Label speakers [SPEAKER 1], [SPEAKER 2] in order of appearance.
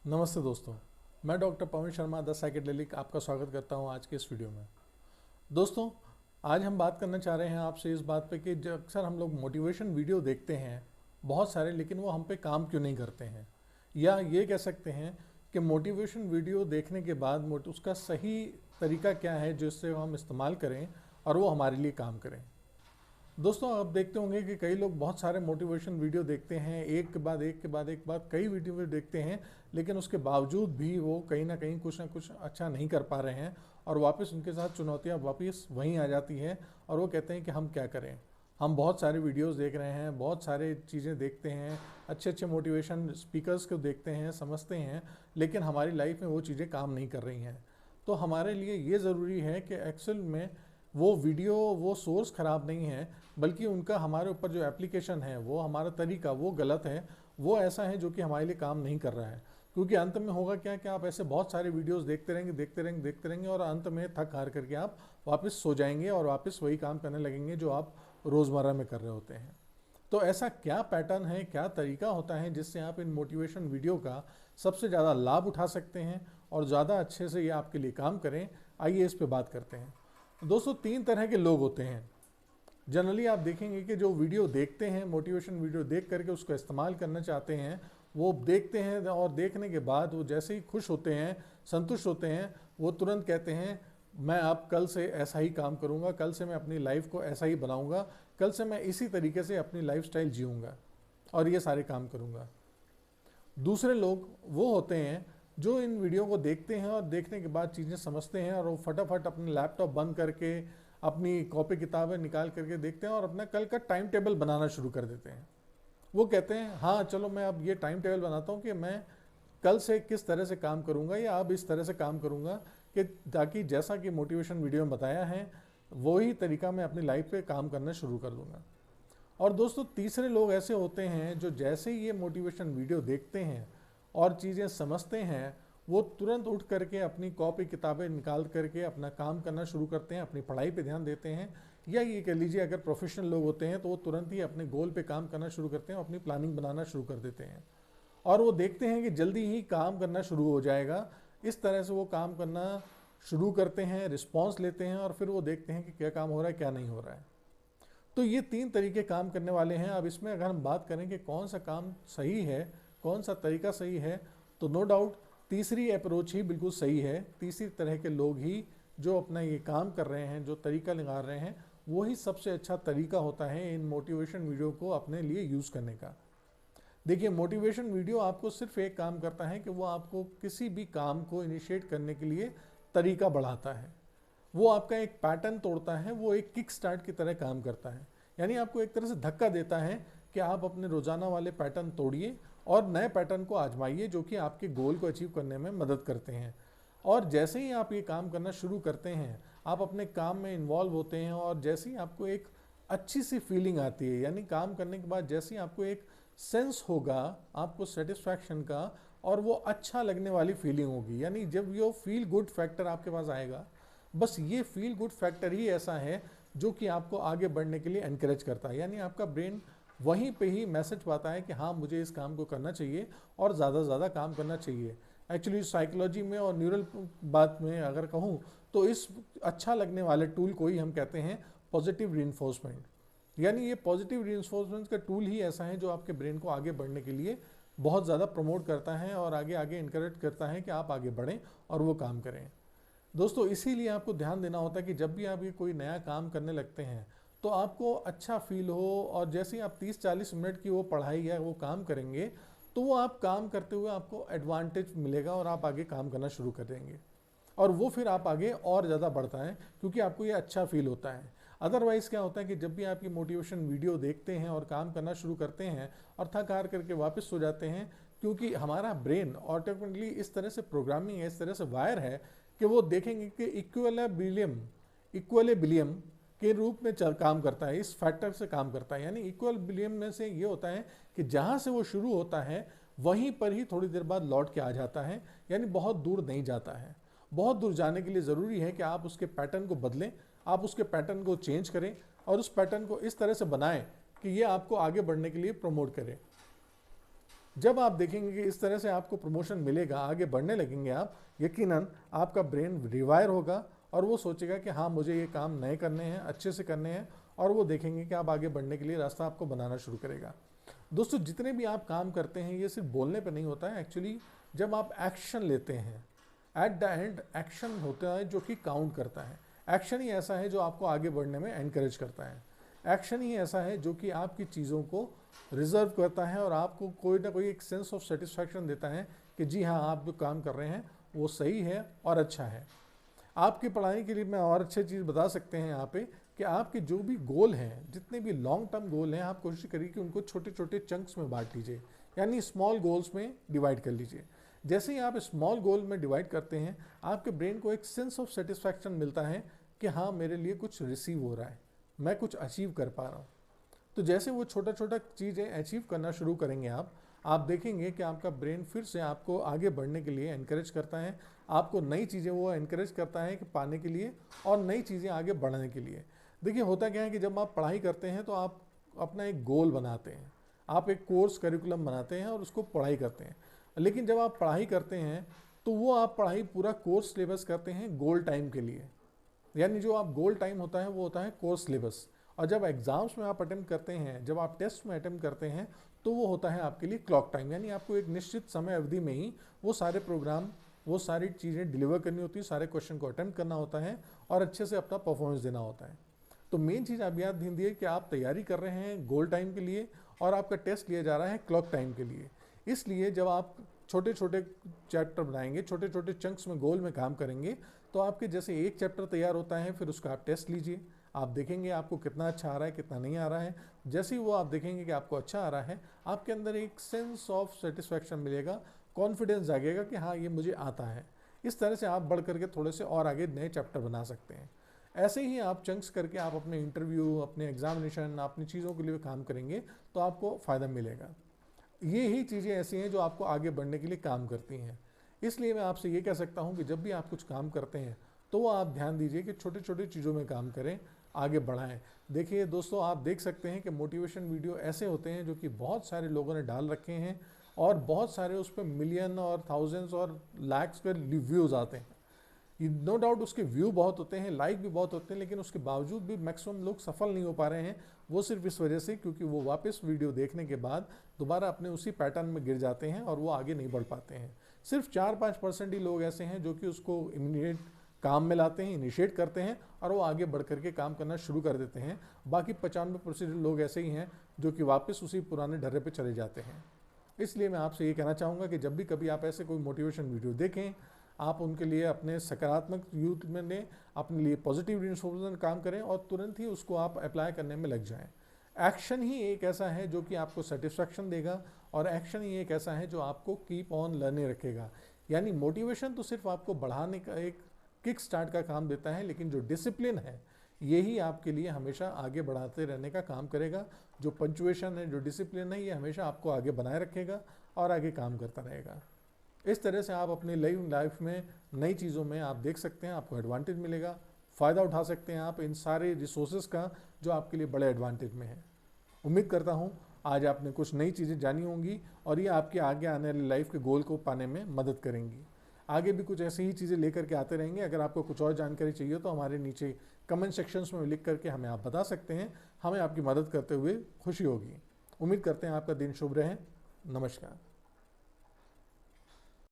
[SPEAKER 1] नमस्ते दोस्तों, मैं doctor Pawan Sharma the psychedelic आपका स्वागत करता हूं आज के इस वीडियो में। दोस्तों, आज हम बात करना चाह रहे हैं आपसे इस बात पे कि जो अक्सर हम लोग मोटिवेशन वीडियो देखते हैं बहुत सारे, लेकिन वो हम पे काम क्यों नहीं करते हैं, या ये कह सकते हैं कि मोटिवेशन वीडियो देखने के बाद उसका सही तरीका क्या है जिससे हम इस्तेमाल करें और वो हमारे लिए काम करें। दोस्तों, आप देखते होंगे कि कई लोग बहुत सारे मोटिवेशन वीडियो देखते हैं, एक के बाद एक के बाद एक बात कई वीडियो देखते हैं, लेकिन उसके बावजूद भी वो कहीं ना कुछ अच्छा नहीं कर पा रहे हैं और वापस उनके साथ चुनौतियां वापस वहीं आ जाती हैं और वो कहते हैं कि हम क्या करें। हम बहुत सारे वीडियोस देख रहे हैं, बहुत सारे चीज़ें देखते हैं, अच्छे अच्छे मोटिवेशन स्पीकर्स को देखते हैं, समझते हैं, लेकिन हमारी लाइफ में वो चीज़ें काम नहीं कर रही हैं। तो हमारे लिए ये ज़रूरी है कि एक्चुअल में वो वीडियो, वो सोर्स ख़राब नहीं है, बल्कि उनका हमारे ऊपर जो एप्लीकेशन है, वो हमारा तरीका वो गलत है, वो ऐसा है जो कि हमारे लिए काम नहीं कर रहा है। क्योंकि अंत में होगा क्या कि आप ऐसे बहुत सारे वीडियोस देखते रहेंगे और अंत में थक हार करके आप वापस सो जाएंगे और वापस वही काम करने लगेंगे जो आप रोज़मर्रा में कर रहे होते हैं। तो ऐसा क्या पैटर्न है, क्या तरीका होता है जिससे आप इन मोटिवेशन वीडियो का सबसे ज़्यादा लाभ उठा सकते हैं और ज़्यादा अच्छे से ये आपके लिए काम करें? आइए इस पर बात करते हैं। दोस्तों, तीन तरह के लोग होते हैं। जनरली आप देखेंगे कि जो वीडियो देखते हैं, मोटिवेशन वीडियो देख करके उसको इस्तेमाल करना चाहते हैं, वो देखते हैं और देखने के बाद वो जैसे ही खुश होते हैं, संतुष्ट होते हैं, वो तुरंत कहते हैं मैं अब कल से ऐसा ही काम करूंगा, कल से मैं अपनी लाइफ को ऐसा ही बनाऊंगा, कल से मैं इसी तरीके से अपनी लाइफस्टाइल जीऊंगा और ये सारे काम करूंगा। दूसरे लोग वो होते हैं जो इन वीडियो को देखते हैं और देखने के बाद चीज़ें समझते हैं और वो फटाफट अपने लैपटॉप बंद करके अपनी कॉपी किताबें निकाल करके देखते हैं और अपना कल का टाइम टेबल बनाना शुरू कर देते हैं। वो कहते हैं हाँ चलो मैं अब ये टाइम टेबल बनाता हूँ कि मैं कल से किस तरह से काम करूँगा या अब इस तरह से काम करूँगा कि ताकि जैसा कि मोटिवेशन वीडियो में बताया है वही तरीका मैं अपनी लाइफ पे काम करना शुरू कर दूँगा। और दोस्तों, तीसरे लोग ऐसे होते हैं जो जैसे ही ये मोटिवेशन वीडियो देखते हैं और चीज़ें समझते हैं, वो तुरंत उठ करके अपनी कॉपी किताबें निकाल करके अपना काम करना शुरू करते हैं, अपनी पढ़ाई पे ध्यान देते हैं, या ये कह लीजिए अगर प्रोफेशनल लोग होते हैं तो वो तुरंत ही अपने गोल पे काम करना शुरू करते हैं, अपनी प्लानिंग बनाना शुरू कर देते हैं और वो देखते हैं कि जल्दी ही काम करना शुरू हो जाएगा। इस तरह से वो काम करना शुरू करते हैं, रिस्पॉन्स लेते हैं और फिर वो देखते हैं कि क्या काम हो रहा है, क्या नहीं हो रहा है। तो ये तीन तरीके काम करने वाले हैं। अब इसमें अगर हम बात करें कि कौन सा काम सही है, कौन सा तरीका सही है, तो नो डाउट तीसरी अप्रोच ही बिल्कुल सही है। तीसरी तरह के लोग ही जो अपना ये काम कर रहे हैं, जो तरीका निकाल रहे हैं, वही सबसे अच्छा तरीका होता है इन मोटिवेशन वीडियो को अपने लिए यूज़ करने का। देखिए, मोटिवेशन वीडियो आपको सिर्फ एक काम करता है कि वो आपको किसी भी काम को इनिशिएट करने के लिए तरीका बढ़ाता है। वो आपका एक पैटर्न तोड़ता है, वो एक किक स्टार्ट की तरह काम करता है। यानी आपको एक तरह से धक्का देता है कि आप अपने रोजाना वाले पैटर्न तोड़िए और नए पैटर्न को आजमाइए जो कि आपके गोल को अचीव करने में मदद करते हैं। और जैसे ही आप ये काम करना शुरू करते हैं, आप अपने काम में इन्वॉल्व होते हैं और जैसे ही आपको एक अच्छी सी फीलिंग आती है, यानी काम करने के बाद जैसे ही आपको एक सेंस होगा आपको सेटिस्फैक्शन का और वो अच्छा लगने वाली फीलिंग होगी, यानी जब ये फील गुड फैक्टर आपके पास आएगा, बस ये फील गुड फैक्टर ही ऐसा है जो कि आपको आगे बढ़ने के लिए एनकरेज करता है। यानी आपका ब्रेन वहीं पे ही मैसेज पाता है कि हाँ, मुझे इस काम को करना चाहिए और ज़्यादा से ज़्यादा काम करना चाहिए। एक्चुअली साइकोलॉजी में और न्यूरल बात में अगर कहूँ तो इस अच्छा लगने वाले टूल को ही हम कहते हैं पॉजिटिव रीइंफोर्समेंट। यानी ये पॉजिटिव रीइंफोर्समेंट का टूल ही ऐसा है जो आपके ब्रेन को आगे बढ़ने के लिए बहुत ज़्यादा प्रमोट करता है और आगे आगे इनकरेज करता है कि आप आगे बढ़ें और वो काम करें। दोस्तों, इसीलिए आपको ध्यान देना होता है कि जब भी आप ये कोई नया काम करने लगते हैं तो आपको अच्छा फील हो, और जैसे ही आप 30-40 मिनट की वो पढ़ाई या वो काम करेंगे तो वो आप काम करते हुए आपको एडवांटेज मिलेगा और आप आगे काम करना शुरू कर देंगे और वो फिर आप आगे और ज़्यादा बढ़ता है क्योंकि आपको ये अच्छा फील होता है। अदरवाइज़ क्या होता है कि जब भी आप ये मोटिवेशन वीडियो देखते हैं और काम करना शुरू करते हैं और थक हार करके वापस सो जाते हैं, क्योंकि हमारा ब्रेन ऑटोमेटिकली इस तरह से प्रोग्रामिंग है, इस तरह से वायर है कि वो देखेंगे कि इक्वलिब्रियम के रूप में काम करता है, इस फैक्टर से काम करता है। यानी इक्वलिब्रियम में से ये होता है कि जहाँ से वो शुरू होता है वहीं पर ही थोड़ी देर बाद लौट के आ जाता है, यानी बहुत दूर नहीं जाता है। बहुत दूर जाने के लिए ज़रूरी है कि आप उसके पैटर्न को बदलें, आप उसके पैटर्न को चेंज करें और उस पैटर्न को इस तरह से बनाएं कि ये आपको आगे बढ़ने के लिए प्रमोट करे। जब आप देखेंगे कि इस तरह से आपको प्रमोशन मिलेगा, आगे बढ़ने लगेंगे आप, यकीनन आपका ब्रेन रिवायर होगा और वो सोचेगा कि हाँ मुझे ये काम नए करने हैं, अच्छे से करने हैं, और वो देखेंगे कि आप आगे बढ़ने के लिए रास्ता आपको बनाना शुरू करेगा। दोस्तों जितने भी आप काम करते हैं ये सिर्फ बोलने पे नहीं होता है, एक्चुअली जब आप एक्शन लेते हैं, एट द एंड एक्शन होता है जो कि काउंट करता है। एक्शन ही ऐसा है जो आपको आगे बढ़ने में एनकरेज करता है। एक्शन ही ऐसा है जो कि आपकी चीज़ों को रिजर्व करता है और आपको कोई ना कोई एक सेंस ऑफ सेटिस्फैक्शन देता है कि जी हाँ आप जो काम कर रहे हैं वो सही है और अच्छा है। आपकी पढ़ाई के लिए मैं और अच्छी चीज़ बता सकते हैं यहाँ पे कि आपके जो भी गोल हैं, जितने भी लॉन्ग टर्म गोल हैं, आप कोशिश करिए कि उनको छोटे छोटे चंक्स में बांट लीजिए, यानी स्मॉल गोल्स में डिवाइड कर लीजिए। जैसे ही आप स्मॉल गोल में डिवाइड करते हैं, आपके ब्रेन को एक सेंस ऑफ सेटिस्फैक्शन मिलता है कि हाँ मेरे लिए कुछ रिसीव हो रहा है, मैं कुछ अचीव कर पा रहा हूँ। तो जैसे वो छोटा छोटा चीज़ें अचीव करना शुरू करेंगे आप देखेंगे कि आपका ब्रेन फिर से आपको आगे बढ़ने के लिए एनकरेज करता है, आपको नई चीज़ें वो एनकरेज करता है कि पाने के लिए और नई चीज़ें आगे बढ़ने के लिए। देखिए होता क्या है कि जब आप पढ़ाई करते हैं तो आप अपना एक गोल बनाते हैं, आप एक कोर्स करिकुलम बनाते हैं और उसको पढ़ाई करते हैं। लेकिन जब आप पढ़ाई करते हैं तो वो आप पढ़ाई पूरा कोर्स सिलेबस करते हैं गोल टाइम के लिए, यानी जो आप गोल टाइम होता है वो होता है कोर्स सिलेबस। और जब एग्जाम्स में आप अटेम्प्ट करते हैं, जब आप टेस्ट में अटेम्प्ट करते हैं, तो वो होता है आपके लिए क्लॉक टाइम, यानी आपको एक निश्चित समय अवधि में ही वो सारे प्रोग्राम, वो सारी चीज़ें डिलीवर करनी होती है, सारे क्वेश्चन को अटेम्प्ट करना होता है और अच्छे से अपना परफॉर्मेंस देना होता है। तो मेन चीज़ आप याद ध्यान दिए कि आप तैयारी कर रहे हैं गोल टाइम के लिए और आपका टेस्ट लिया जा रहा है क्लॉक टाइम के लिए। इसलिए जब आप छोटे छोटे चैप्टर बनाएंगे, छोटे छोटे चंक्स में गोल में काम करेंगे, तो आपके जैसे एक चैप्टर तैयार होता है फिर उसका आप टेस्ट लीजिए, आप देखेंगे आपको कितना अच्छा आ रहा है कितना नहीं आ रहा है। जैसे ही वो आप देखेंगे कि आपको अच्छा आ रहा है, आपके अंदर एक सेंस ऑफ सेटिस्फैक्शन मिलेगा, कॉन्फिडेंस जागेगा कि हाँ ये मुझे आता है। इस तरह से आप बढ़ करके थोड़े से और आगे नए चैप्टर बना सकते हैं। ऐसे ही आप चंक्स करके आप अपने इंटरव्यू, अपने एग्जामिनेशन, अपनी चीज़ों के लिए काम करेंगे तो आपको फ़ायदा मिलेगा। ये ही चीज़ें ऐसी हैं जो आपको आगे बढ़ने के लिए काम करती हैं। इसलिए मैं आपसे ये कह सकता हूँ कि जब भी आप कुछ काम करते हैं तो वो आप ध्यान दीजिए कि छोटे छोटे चीज़ों में काम करें, आगे बढ़ाएं। देखिए दोस्तों, आप देख सकते हैं कि मोटिवेशन वीडियो ऐसे होते हैं जो कि बहुत सारे लोगों ने डाल रखे हैं और बहुत सारे उस पर मिलियन और थाउजेंड्स और लैक्स के व्यूज़ आते हैं। नो डाउट उसके व्यू बहुत होते हैं, लाइक भी बहुत होते हैं, लेकिन उसके बावजूद भी मैक्सिमम लोग सफल नहीं हो पा रहे हैं। वो सिर्फ इस वजह से क्योंकि वो वापस वीडियो देखने के बाद दोबारा अपने उसी पैटर्न में गिर जाते हैं और वो आगे नहीं बढ़ पाते हैं। सिर्फ 4-5% ही लोग ऐसे हैं जो कि उसको इमीडिएट काम में लाते हैं, इनिशिएट करते हैं और वो आगे बढ़ करके काम करना शुरू कर देते हैं। बाकी 95% लोग ऐसे ही हैं जो कि वापस उसी पुराने ढर्रे पे चले जाते हैं। इसलिए मैं आपसे ये कहना चाहूँगा कि जब भी कभी आप ऐसे कोई मोटिवेशन वीडियो देखें, आप उनके लिए अपने सकारात्मक यूथ में लें, अपने लिए पॉजिटिव रिइंफोर्समेंट काम करें और तुरंत ही उसको आप अप्लाई करने में लग जाएं। एक्शन ही एक ऐसा है जो कि आपको सेटिस्फैक्शन देगा और एक्शन ही एक ऐसा है जो आपको कीप ऑन लर्निंग रखेगा। यानी मोटिवेशन तो सिर्फ आपको बढ़ाने का एक किक स्टार्ट का काम देता है, लेकिन जो डिसिप्लिन है यही आपके लिए हमेशा आगे बढ़ाते रहने का काम करेगा। जो पंचुएशन है, जो डिसिप्लिन है, ये हमेशा आपको आगे बनाए रखेगा और आगे काम करता रहेगा। इस तरह से आप अपनी लाइफ में नई चीज़ों में आप देख सकते हैं, आपको एडवांटेज मिलेगा, फ़ायदा उठा सकते हैं आप इन सारे रिसोर्सेज का जो आपके लिए बड़े एडवांटेज में है। उम्मीद करता हूँ आज आपने कुछ नई चीज़ें जानी होंगी और ये आपके आगे आने वाली लाइफ के गोल को पाने में मदद करेंगी। आगे भी कुछ ऐसी ही चीज़ें लेकर के आते रहेंगे। अगर आपको कुछ और जानकारी चाहिए तो हमारे नीचे कमेंट सेक्शंस में लिख करके हमें आप बता सकते हैं, हमें आपकी मदद करते हुए खुशी होगी। उम्मीद करते हैं आपका दिन शुभ रहे। नमस्कार।